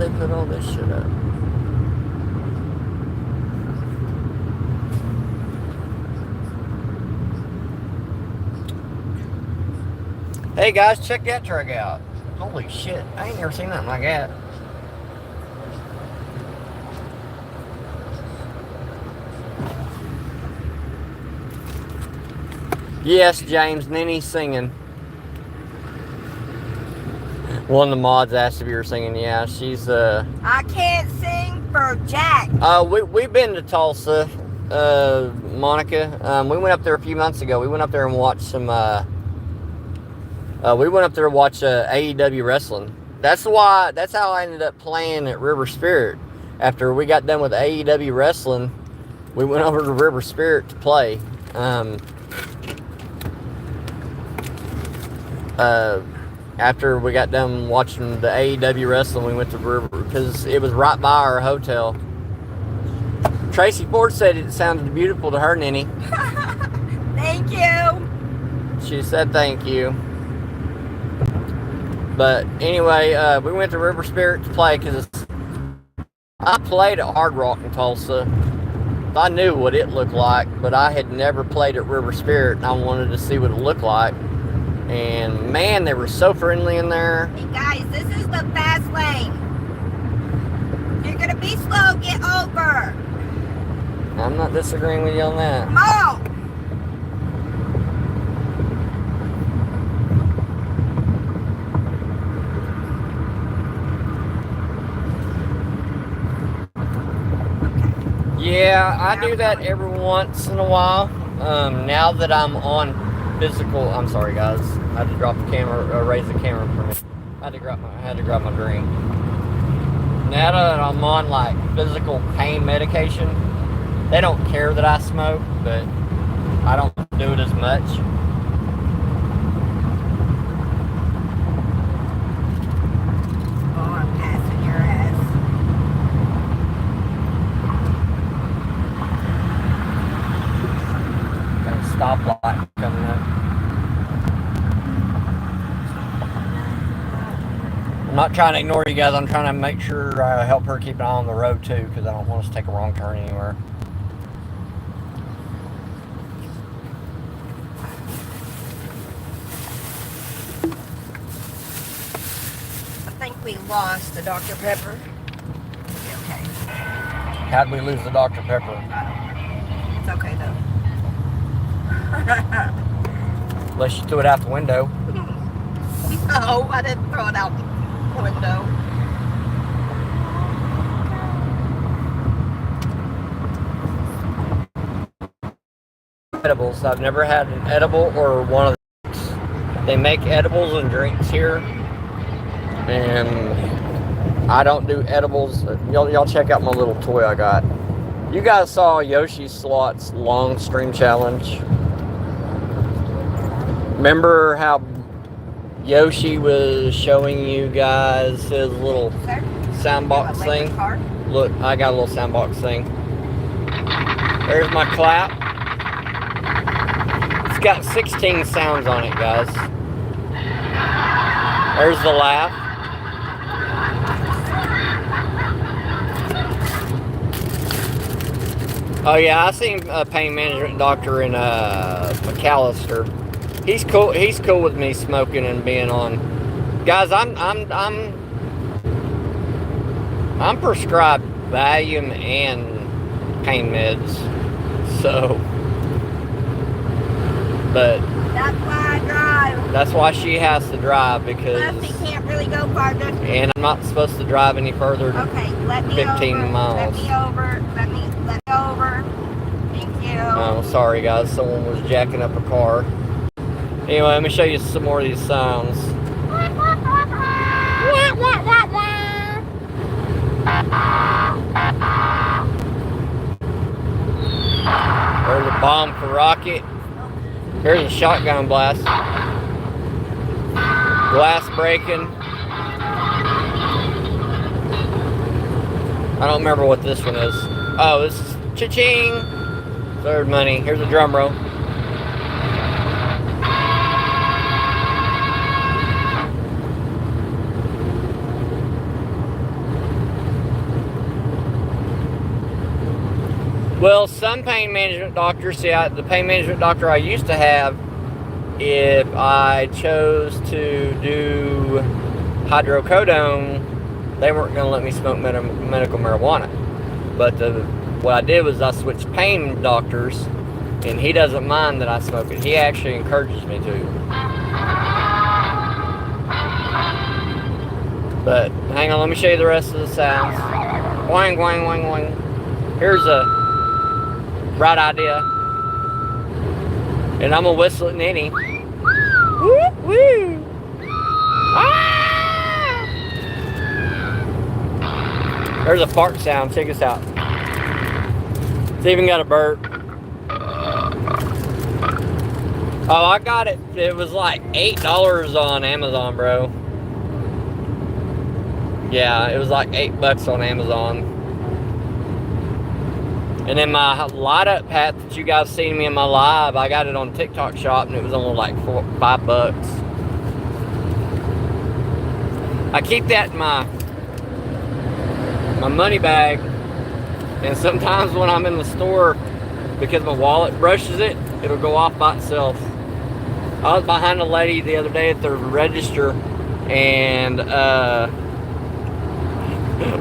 they put all this shit up? Hey guys, check that truck out. Holy shit, I ain't never seen nothing like that. Yes, James, Nenny's singing. One of the mods asked if you were singing. Yeah, she's I can't sing for Jack. we've been to Tulsa, Monica. We went up there a few months ago. We went up there and watched some. We went up there to watch AEW wrestling. That's how I ended up playing at River Spirit. After we got done with AEW wrestling, we went over to River Spirit to play. After we got done watching the AEW wrestling, we went to River because it was right by our hotel. Tracy Ford said it sounded beautiful to her, Nenny. Thank you. She said thank you. But anyway, we went to River Spirit to play because I played at Hard Rock in Tulsa. I knew what it looked like, but I had never played at River Spirit, and I wanted to see what it looked like. And man, they were so friendly in there. Hey guys, this is the fast lane. You're gonna be slow, get over. I'm not disagreeing with you on that. Come on. Yeah, I do that every once in a while. Now that I'm on physical, I'm sorry guys, I had to drop the camera, raise the camera for me. I had to grab my drink. Now that I'm on like physical pain medication, they don't care that I smoke, but I don't do it as much. Oh, I'm passing your ass. Got a stoplight coming up. I'm not trying to ignore you guys. I'm trying to make sure I help her keep an eye on the road too, because I don't want us to take a wrong turn anywhere. I think we lost the Dr. Pepper. Okay. How'd we lose the Dr. Pepper? It's okay though. Unless you threw it out the window. No, I didn't throw it out the window. Edibles. I've never had an edible or one of those. They make edibles and drinks here, and I don't do edibles. Y'all check out my little toy I got. You guys saw Yoshi Slot's long stream challenge. Remember how Yoshi was showing you guys his little soundbox thing? Look, I got a little soundbox thing. There's my clap. It's got 16 sounds on it, guys. There's the laugh. Oh yeah, I seen a pain management doctor in McAllister. He's cool. He's cool with me smoking and being on. Guys, I'm prescribed Valium and pain meds. So, but that's why I drive. That's why she has to drive, because Plus, he can't really go farther. And I'm not supposed to drive any further than okay, let me 15 over. miles. Let me over. Let me over. Thank you. Oh, sorry guys, someone was jacking up a car. Anyway, let me show you some more of these sounds. There's a bomb for rocket. Here's a shotgun blast. Glass breaking. I don't remember what this one is. Oh, this is cha-ching. Third money. Here's a drum roll. Well, some pain management doctors, see, the pain management doctor I used to have, if I chose to do hydrocodone, they weren't going to let me smoke medical marijuana. But what I did was I switched pain doctors, and he doesn't mind that I smoke it. He actually encourages me to. But hang on, let me show you the rest of the sounds. Wang, wang, wang, wang. Here's a bright idea. And I'm going to whistle at Ninny. Woo, woo. Ah! There's a fart sound. Check this out. It's even got a burp. Oh, I got it. It was like $8 on Amazon, bro. Yeah, it was like $8 on Amazon. And then my light up hat that you guys seen me in my live, I got it on TikTok shop, and it was only like $5. I keep that in my money bag, and sometimes when I'm in the store, because my wallet brushes it, it'll go off by itself. I was behind a lady the other day at the register, and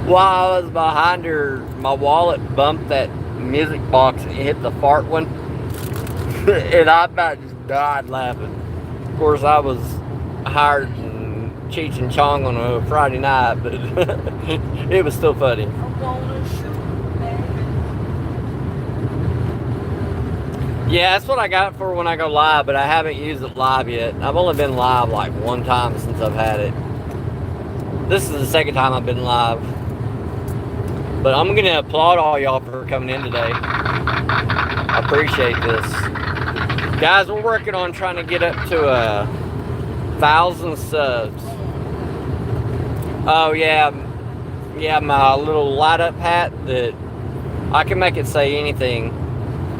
while I was behind her, my wallet bumped that music box and it hit the fart one. And I about just died laughing. Of course, I was hired in Cheech and Chong on a Friday night, but it was still funny. Yeah, that's what I got for when I go live, but I haven't used it live yet. I've only been live like one time since I've had it. This is the second time I've been live. But I'm going to applaud all y'all for coming in today. I appreciate this. Guys, we're working on trying to get up to 1,000 subs. Oh, yeah. Yeah, my little light up hat that I can make it say anything.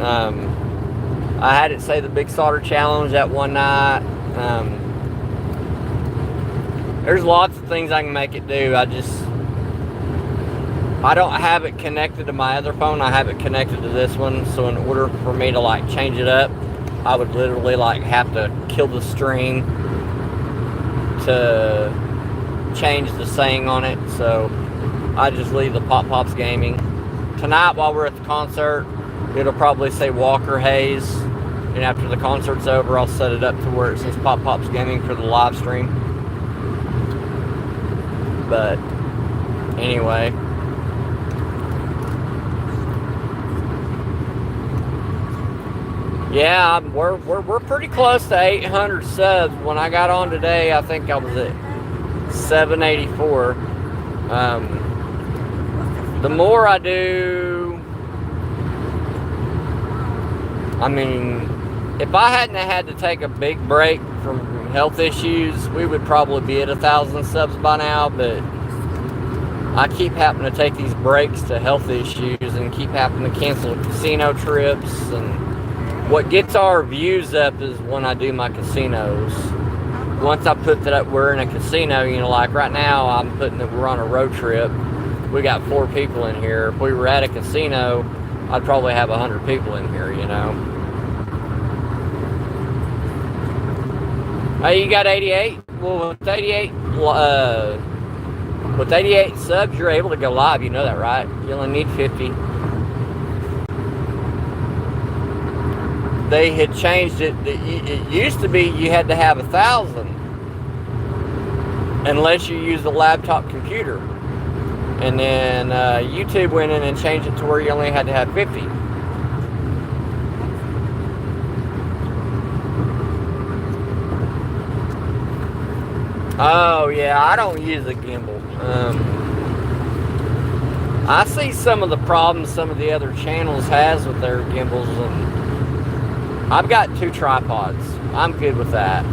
I had it say the Big Solder Challenge that one night. There's lots of things I can make it do. I don't have it connected to my other phone. I have it connected to this one. So in order for me to like change it up, I would literally like have to kill the stream to change the saying on it. So I just leave the Pop Pops Gaming. Tonight while we're at the concert, it'll probably say Walker Hayes. And after the concert's over, I'll set it up to where it says Pop Pops Gaming for the live stream. But anyway. Yeah, we're pretty close to 800 subs. When I got on today, I think I was at 784. The more I do, I mean, if I hadn't had to take a big break from health issues, we would probably be at 1,000 subs by now, but I keep having to take these breaks to health issues and keep having to cancel casino trips, and what gets our views up is when I do my casinos. Once I put that up, we're in a casino, you know, like right now I'm putting that we're on a road trip. We got 4 people in here. If we were at a casino, I'd probably have 100 people in here, you know. Hey, you got 88? Well, with 88 subs, you're able to go live. You know that, right? You only need 50. They had changed it. It used to be you had to have 1,000 unless you use a laptop computer. And then YouTube went in and changed it to where you only had to have 50. Oh, yeah, I don't use a gimbal. I see some of the problems some of the other channels has with their gimbals, and I've got 2 tripods. I'm good with that.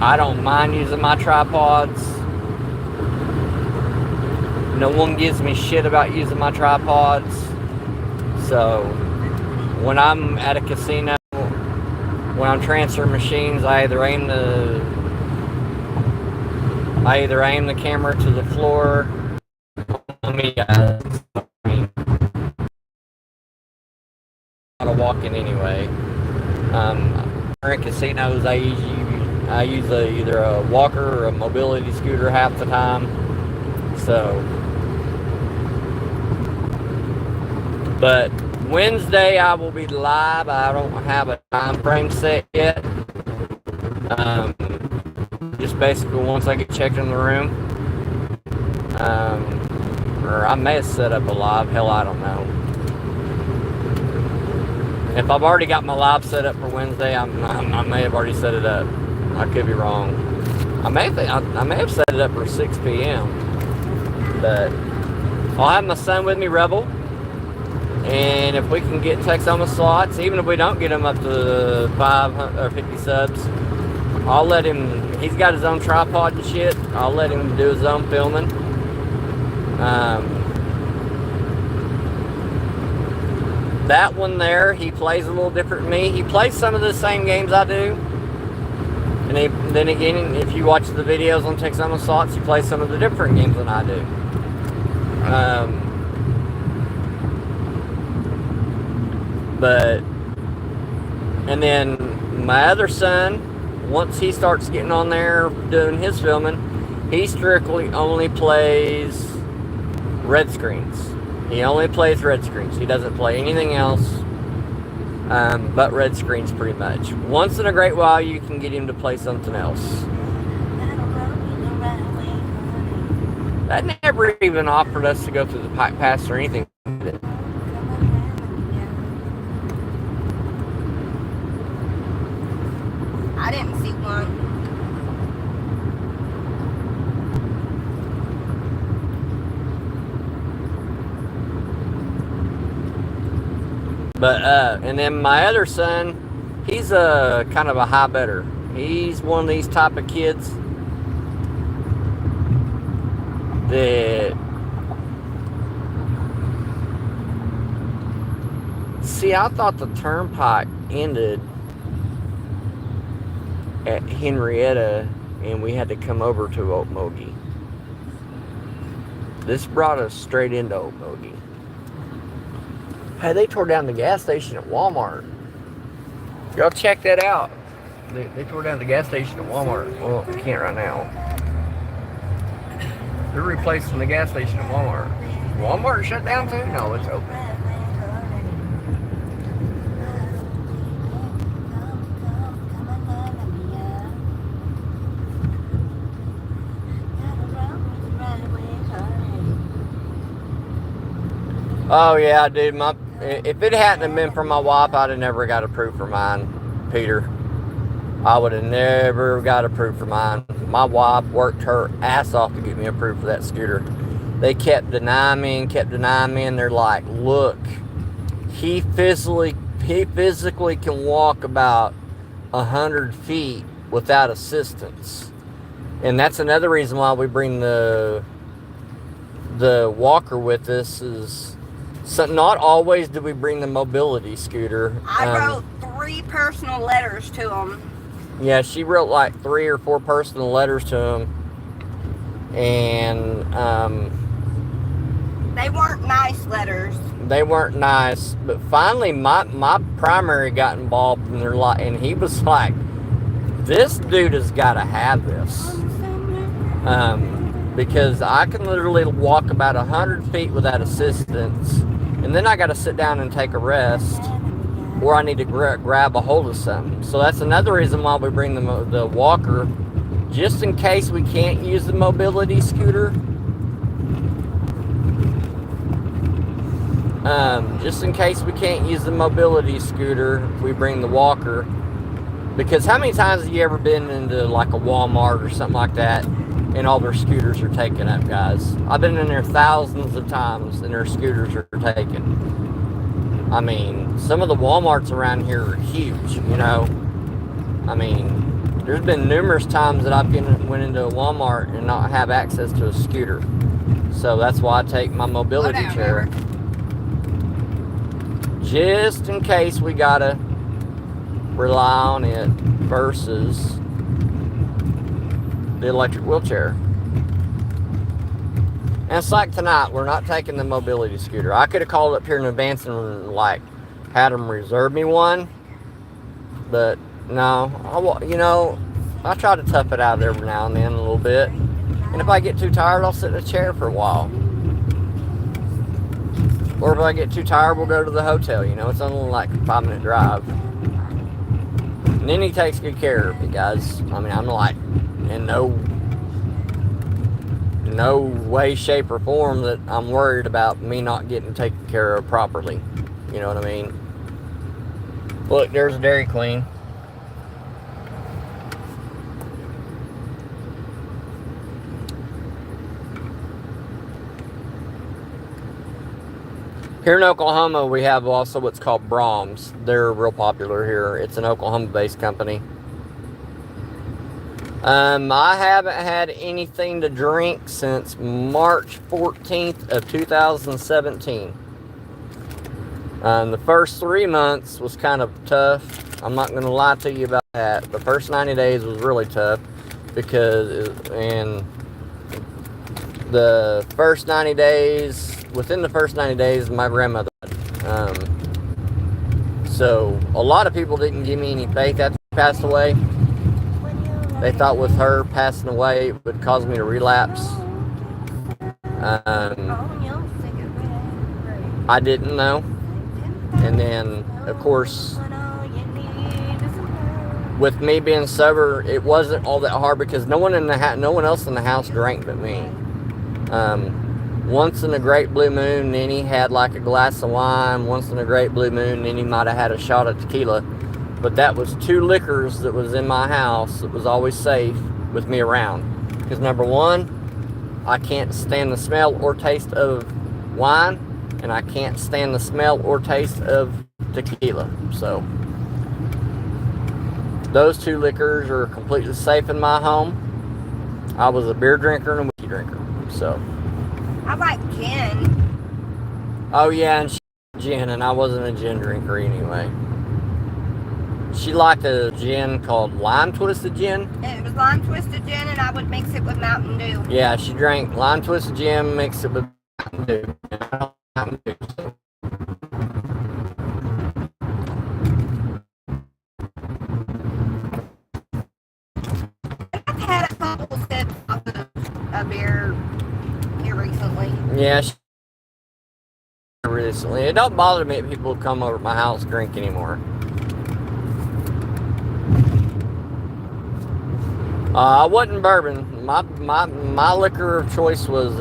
I don't mind using my tripods. No one gives me shit about using my tripods. So when I'm at a casino, when I'm transferring machines, I either aim the camera to the floor. Let me lot of walking anyway. In casinos, I use either a walker or a mobility scooter half the time. So, but Wednesday I will be live. I don't have a time frame set yet. Just basically once I get checked in the room. Or I may have set up a live. Hell, I don't know. If I've already got my live set up for Wednesday, I may have already set it up. I could be wrong. I may have set it up for 6 p.m. But I'll have my son with me, Rebel. And if we can get Texoma slots, even if we don't get him up to 500 or 50 subs, I'll let him. He's got his own tripod and shit. I'll let him do his own filming. That one there, he plays a little different than me. He plays some of the same games I do. And then again, if you watch the videos on Texoma Slots, he plays some of the different games than I do. And then my other son, once he starts getting on there doing his filming, he strictly only plays red screens. He only plays red screens. He doesn't play anything else but red screens pretty much. Once in a great while, you can get him to play something else. That never even offered us to go through the Pike Pass or anything. I didn't see one. But, and then my other son, he's a kind of a high better. He's one of these type of kids that, see, I thought the turnpike ended at Henrietta and we had to come over to Okmulgee. This brought us straight into Okmulgee. Hey, they tore down the gas station at Walmart. Y'all check that out. They tore down the gas station at Walmart. Well, I can't right now. They're replacing the gas station at Walmart. Walmart shut down too? No, it's open. Oh yeah, dude. If it hadn't been for my wife, I'd have never got approved for mine, Peter. I would have never got approved for mine. My wife worked her ass off to get me approved for that scooter. They kept denying me, and they're like, look, he physically can walk about 100 feet without assistance. And that's another reason why we bring the walker with us is... So not always do we bring the mobility scooter. I wrote 3 personal letters to him. Yeah, she wrote like 3 or 4 personal letters to him. And they weren't nice letters. They weren't nice. But finally my primary got involved in their life, and he was like, this dude has got to have this. Because I can literally walk about 100 feet without assistance, and then I got to sit down and take a rest, or I need to grab a hold of something. So that's another reason why we bring the walker, just in case we can't use the mobility scooter. Just in case we can't use the mobility scooter, we bring the walker. Because how many times have you ever been into like a Walmart or something like that, and all their scooters are taken up, guys? I've been in there thousands of times, and their scooters are taken. I mean, some of the Walmarts around here are huge, you know. I mean, there's been numerous times that I've went into a Walmart and not have access to a scooter. So that's why I take my mobility chair. Just in case we gotta rely on it versus the electric wheelchair. And it's like tonight, we're not taking the mobility scooter. I could have called up here in advance and like, had them reserve me one, but no, I try to tough it out every now and then a little bit. And if I get too tired, I'll sit in a chair for a while. Or if I get too tired, we'll go to the hotel. It's only like a 5-minute drive. And then he takes good care of me, guys. I mean, I'm like in no way, shape, or form that I'm worried about me not getting taken care of properly. You know what I mean? Look, there's a Dairy Queen. Here in Oklahoma, we have also what's called Brahms. They're real popular here. It's an Oklahoma-based company. I haven't had anything to drink since March 14th of 2017. The first 3 months was kind of tough. I'm not going to lie to you about that. The first 90 days was really tough because within the first 90 days, my grandmother died. So a lot of people didn't give me any faith after she passed away. They thought with her passing away, it would cause me to relapse. I didn't know. And then, of course, with me being sober, it wasn't all that hard because no one else in the house drank but me. Once in a great blue moon, Nenny had like a glass of wine. Once in a great blue moon, Nenny might have had a shot of tequila. But that was 2 liquors that was in my house that was always safe with me around. Because number one, I can't stand the smell or taste of wine. And I can't stand the smell or taste of tequila. So those 2 liquors are completely safe in my home. I was a beer drinker and a whiskey drinker. So I like gin. Oh yeah, and she liked gin, and I wasn't a gin drinker anyway. She liked a gin called lime twisted gin. It was lime twisted gin, and I would mix it with Mountain Dew. Yeah, she drank lime twisted gin, mixed it with Mountain Dew. Mountain Dew. So. I've had a couple sips of a beer here recently. Yeah, recently. It don't bother me if people come over to my house and drink anymore. I wasn't bourbon. My liquor of choice was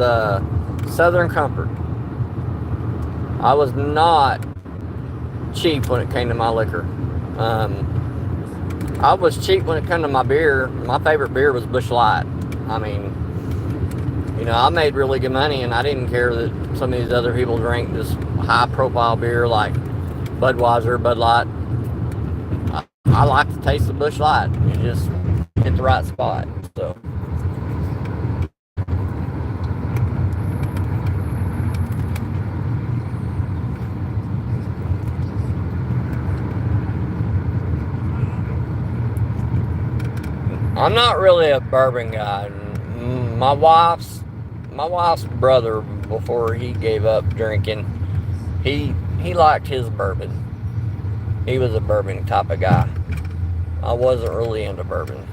Southern Comfort. I was not cheap when it came to my liquor. I was cheap when it came to my beer. My favorite beer was Busch Light. I mean, I made really good money, and I didn't care that some of these other people drank this high-profile beer like Budweiser, Bud Light. I like the taste of Busch Light. It just hit the right spot. So. I'm not really a bourbon guy. My wife's brother, before he gave up drinking, he liked his bourbon. He was a bourbon type of guy. I wasn't really into bourbon.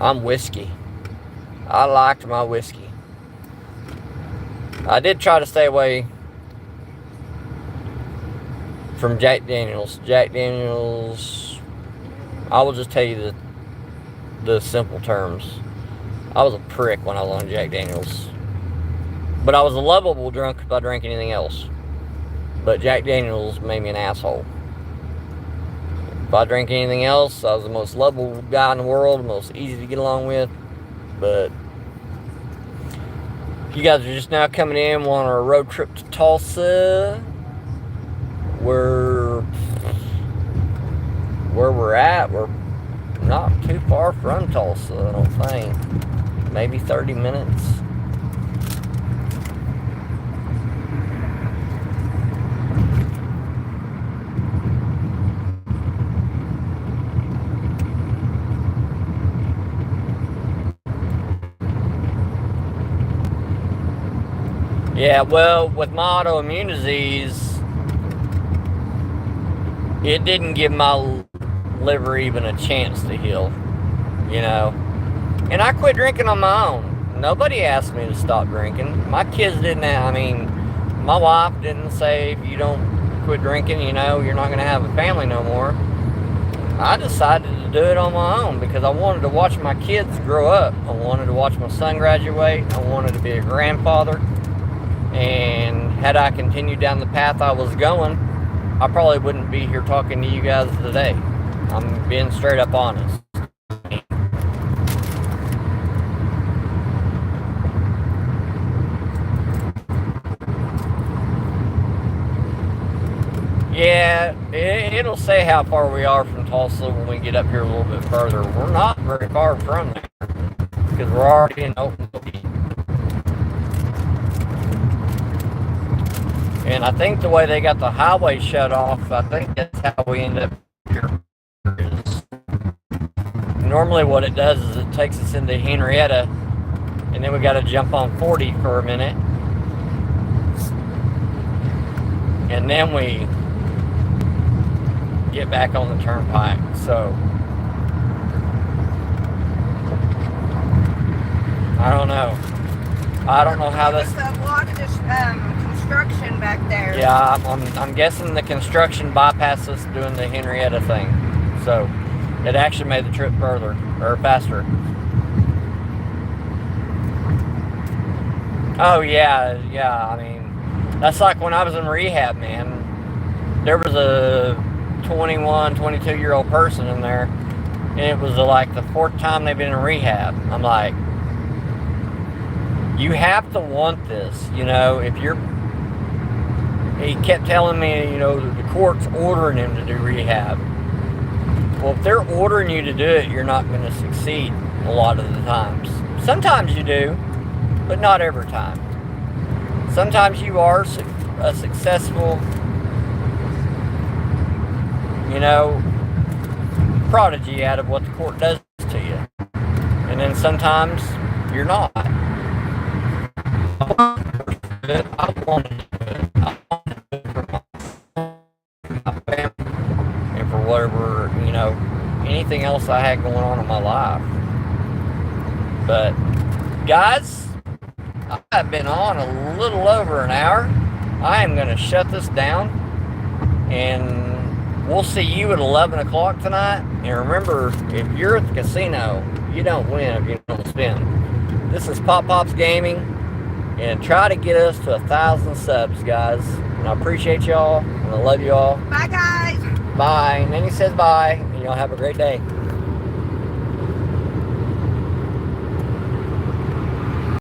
I'm whiskey. I liked my whiskey. I did try to stay away from Jack Daniels. Jack Daniels, I will just tell you the simple terms. I was a prick when I was on Jack Daniels. But I was a lovable drunk if I drank anything else. But Jack Daniels made me an asshole. If I drank anything else, I was the most lovable guy in the world, the most easy to get along with. But you guys are just now coming in. We're on our road trip to Tulsa. Where we're at, we're not too far from Tulsa, I don't think. Maybe 30 minutes. Yeah, well, with my autoimmune disease, it didn't give my liver even a chance to heal, you know. And I quit drinking on my own. Nobody asked me to stop drinking. My kids didn't. I mean, my wife didn't say, if you don't quit drinking, you know, you're not going to have a family no more. I decided to do it on my own because I wanted to watch my kids grow up. I wanted to watch my son graduate. I wanted to be a grandfather. And had I continued down the path I was going, I probably wouldn't be here talking to you guys today. I'm being straight up honest. Yeah, it'll say how far we are from Tulsa when we get up here a little bit further. We're not very far from there because we're already in open field. And I think the way they got the highway shut off, I think that's how we end up here. Normally what it does is it takes us into Henrietta, and then we got to jump on 40 for a minute. And then we get back on the turnpike. So I don't know how this. There's a lot of this construction back there. Yeah, I'm guessing the construction bypassed us doing the Henrietta thing, so it actually made the trip further or faster. Oh yeah. I mean, that's like when I was in rehab, man. There was a 21, 22-year-old person in there, and it was like the 4th time they've been in rehab. I'm like, you have to want this, you know. He kept telling me, you know, the court's ordering him to do rehab. Well, if they're ordering you to do it, you're not going to succeed a lot of the times. Sometimes you do, but not every time. Sometimes you are a successful, you know, prodigy out of what the court does to you. And then sometimes you're not. I want to do it. I want to do it for my family and for whatever, you know, anything else I had going on in my life. But, guys, I've been on a little over an hour. I am going to shut this down, and we'll see you at 11 o'clock tonight. And remember, if you're at the casino, you don't win if you don't spin. This is Pop Pops Gaming, and try to get us to 1,000 subs, guys. And I appreciate y'all, and I love y'all. Bye, guys. Bye. And then he says bye, and y'all have a great day.